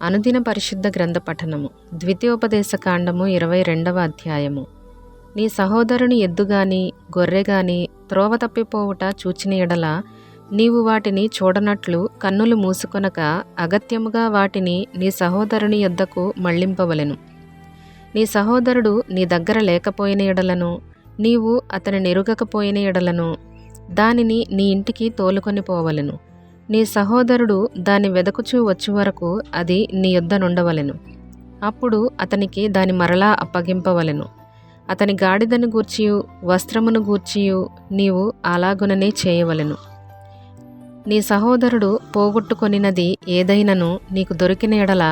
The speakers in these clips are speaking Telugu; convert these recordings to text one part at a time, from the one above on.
అనుదిన పరిశుద్ధ గ్రంథ పఠనము. ద్వితీయోపదేశకాండము 22వ అధ్యాయము. నీ సహోదరుని ఎద్దుగాని గొర్రెగాని త్రోవ తప్పిపోవుట చూచిన ఎడల నీవు వాటిని చూడనట్లు కన్నులు మూసుకొనక అగత్యముగా వాటిని నీ సహోదరుని యొద్దకు మళ్లింపవలెను. నీ సహోదరుడు నీ దగ్గర లేకపోయిన ఎడలను, నీవు అతని నెరుగకపోయిన ఎడలను దానిని నీ ఇంటికి తోలుకొని పోవలెను. నీ సహోదరుడు దాన్ని వెదకుచూ వచ్చు వరకు అది నీ యొద్ద నుండవలెను. అప్పుడు అతనికి దాని మరలా అప్పగింపవలెను. అతని గాడిదను గూర్చియు వస్త్రమును గూర్చియు నీవు అలాగుననే చేయవలెను. నీ సహోదరుడు పోగొట్టుకొనినది ఏదైనను నీకు దొరికిన ఎడల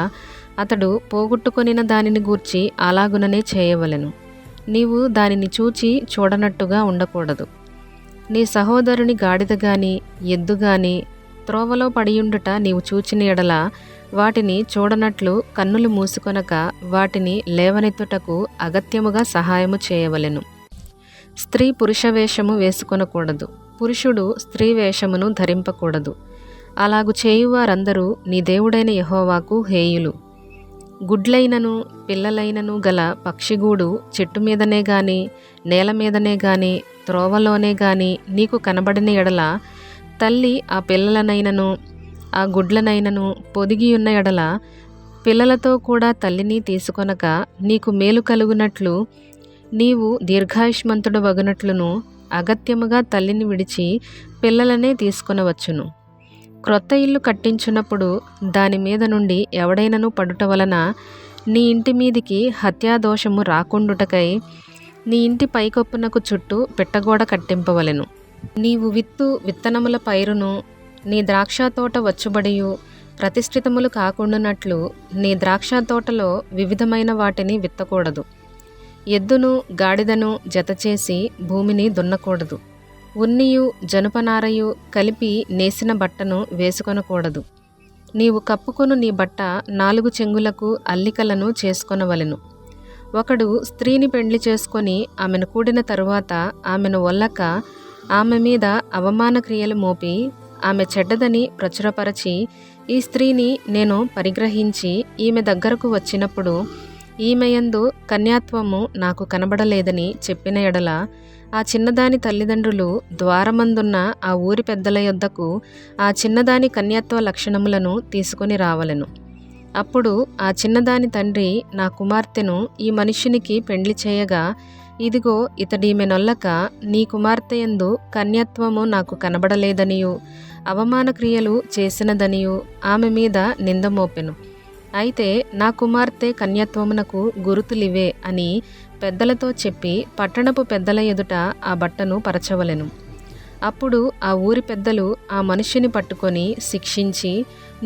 అతడు పోగొట్టుకొనిన దానిని గూర్చి అలాగుననే చేయవలెను. నీవు దానిని చూచి చూడనట్టుగా ఉండకూడదు. నీ సహోదరుని గాడిద గాని ఎద్దు గాని త్రోవలో పడియుండుట నీవు చూచిన ఎడల వాటిని చూడనట్లు కన్నులు మూసుకొనక వాటిని లేవనెత్తుటకు అగత్యముగా సహాయము చేయవలెను. స్త్రీ పురుష వేషము వేసుకొనకూడదు, పురుషుడు స్త్రీ వేషమును ధరింపకూడదు. అలాగు చేయువారందరూ నీ దేవుడైన యెహోవాకు హేయులు. గుడ్లైనను పిల్లలైనను గల పక్షిగూడు చెట్టు మీదనే గాని నేల మీదనే గాని త్రోవలోనే గాని నీకు కనబడిన ఎడల తల్లి ఆ పిల్లలనైనను ఆ గుడ్లనైనను పొదిగియున్న ఎడల పిల్లలతో కూడా తల్లిని తీసుకొనక నీకు మేలు కలుగునట్లు నీవు దీర్ఘాయుష్మంతుడు వగునట్లును అగత్యముగా తల్లిని విడిచి పిల్లలనే తీసుకొనవచ్చును. క్రొత్త ఇల్లు కట్టించున్నప్పుడు దాని మీద నుండి ఎవడైనను పడుట వలన నీ ఇంటి మీదికి హత్యాదోషము రాకుండుటకై నీ ఇంటి పైకప్పునకు చుట్టూ పెట్టగోడ కట్టింపవలెను. నీవు విత్తనముల పైరును నీ ద్రాక్షతోట వచ్చుబడియు ప్రతిష్ఠితములు కాకుండానట్లు నీ ద్రాక్షతోటలో వివిధమైన వాటిని విత్తకూడదు. ఎద్దును గాడిదను జతచేసి భూమిని దున్నకూడదు. ఉన్నియు జనుపనారయు కలిపి నేసిన బట్టను వేసుకొనకూడదు. నీవు కప్పుకొను నీ బట్ట 4 చెంగులకు అల్లికలను చేసుకొనవలెను. ఒకడు స్త్రీని పెండ్లి చేసుకొని ఆమెను కూడిన తరువాత ఆమెను ఒల్లక ఆమె మీద అవమాన క్రియలు మోపి ఆమె చెడ్డదని ప్రచురపరచి ఈ స్త్రీని నేను పరిగ్రహించి ఈమె దగ్గరకు వచ్చినప్పుడు ఈమెయందు కన్యాత్వము నాకు కనబడలేదని చెప్పిన ఎడల ఆ చిన్నదాని తల్లిదండ్రులు ద్వారమందున్న ఆ ఊరి పెద్దల యొద్దకు ఆ చిన్నదాని కన్యాత్వ లక్షణములను తీసుకొని రావలెను. అప్పుడు ఆ చిన్నదాని తండ్రి నా కుమార్తెను ఈ మనుష్యునికి పెండ్లి చేయగా ఇదిగో ఇతడీమె నొల్లక నీ కుమార్తెయందు కన్యత్వము నాకు కనబడలేదనియు అవమాన క్రియలు చేసినదనియు ఆమె మీద నింద మోపెను. అయితే నా కుమార్తె కన్యత్వమునకు గురుతులివే అని పెద్దలతో చెప్పి పట్టణపు పెద్దల ఎదుట ఆ బట్టను పరచవలెను. అప్పుడు ఆ ఊరి పెద్దలు ఆ మనుష్యుని పట్టుకొని శిక్షించి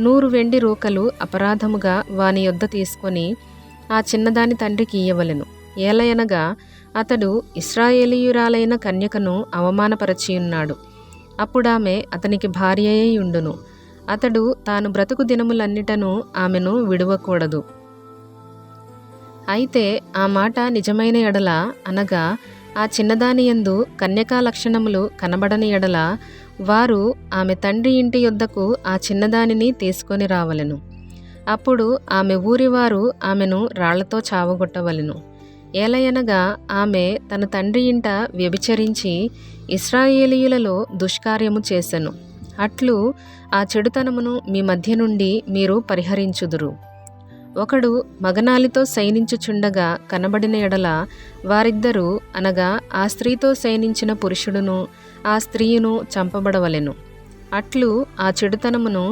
100 వెండి రూకలు అపరాధముగా వాని యొద్ద తీసుకొని ఆ చిన్నదాని తండ్రికి ఇయ్యవలెను. ఏలయనగా అతడు ఇశ్రాయేలీయురాలైన కన్యకను అవమానపరచియున్నాడు. అప్పుడామె అతనికి భార్యయై ఉండును. అతడు తాను బ్రతుకు దినములన్నిటను ఆమెను విడువకూడదు. అయితే ఆ మాట నిజమైన ఎడల అనగా ఆ చిన్నదాని యందు కన్యకా లక్షణములు కనబడని ఎడల వారు ఆమె తండ్రి ఇంటి యొద్దకు ఆ చిన్నదానిని తీసుకొని రావలెను. అప్పుడు ఆమె ఊరివారు ఆమెను రాళ్లతో చావగొట్టవలెను. ఏలయనగా ఆమె తన తండ్రి ఇంట వ్యభిచరించి ఇశ్రాయేలీయులలో దుష్కార్యము చేసెను. అట్లు ఆ చెడుతనమును మీ మధ్య నుండి మీరు పరిహరించుదురు. ఒకడు మగనాలితో శయనించుచుండగా కనబడిన ఎడల వారిద్దరూ అనగా ఆ స్త్రీతో శయనించిన పురుషుడును ఆ స్త్రీయును చంపబడవలెను. అట్లు ఆ చెడుతనమును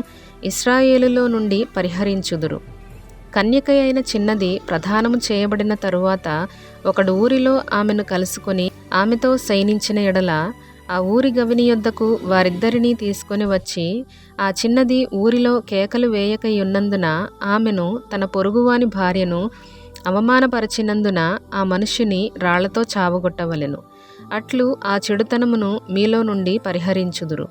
ఇశ్రాయేలులో నుండి పరిహరించుదురు. కన్యక అయిన చిన్నది ప్రదానము చేయబడిన తరువాత ఒకడు ఊరిలో ఆమెను కలుసుకొని ఆమెతో శయనించిన ఎడల ఆ ఊరి గవిని యొద్దకు వారిద్దరినీ తీసుకొని వచ్చి ఆ చిన్నది ఊరిలో కేకలు వేయకయున్నందున ఆమెను తన పొరుగువాని భార్యను అవమానపరచినందున ఆ మనుష్యుని రాళ్లతో చావగొట్టవలెను. అట్లు ఆ చెడుతనమును మీలో నుండి పరిహరించుదురు.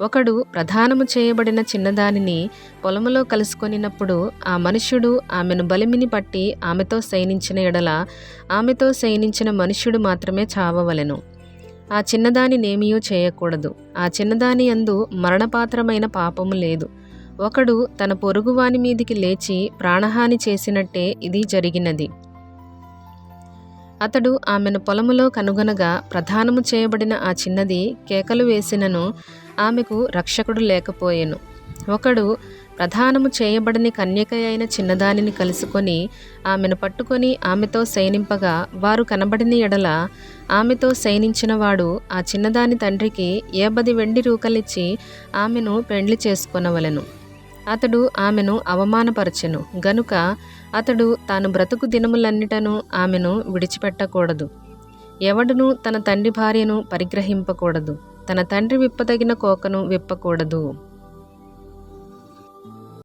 ఒకడు ప్రదానము చేయబడిన చిన్నదానిని పొలములో కలుసుకొనినప్పుడు ఆ మనుష్యుడు ఆమెను బలిమిని పట్టి ఆమెతో శయనించిన ఎడల ఆమెతో శయనించిన మనుష్యుడు మాత్రమే చావవలెను. ఆ చిన్నదాని నేమియూ చేయకూడదు. ఆ చిన్నదాని యందు మరణపాత్రమైన పాపము లేదు. ఒకడు తన పొరుగువాని మీదికి లేచి ప్రాణహాని చేసినట్టే ఇది జరిగినది. అతడు ఆమెను పొలములో కనుగొనగా ప్రదానము చేయబడిన ఆ చిన్నది కేకలు వేసినను ఆమెకు రక్షకుడు లేకపోయెను. ఒకడు ప్రదానము చేయబడని కన్యక అయిన చిన్నదానిని కలుసుకొని ఆమెను పట్టుకొని ఆమెతో శయనింపగా వారు కనబడిన ఎడల ఆమెతో శయనించినవాడు ఆ చిన్నదాని తండ్రికి 50 వెండి రూకలిచ్చి ఆమెను పెండ్లి చేసుకొనవలెను. అతడు ఆమెను అవమానపరచెను గనుక అతడు తాను బ్రతుకు దినములన్నిటను ఆమెను విడిచిపెట్టకూడదు. ఎవడును తన తండ్రి భార్యను పరిగ్రహింపకూడదు, తన తండ్రి విప్పదగిన కోకను విప్పకూడదు.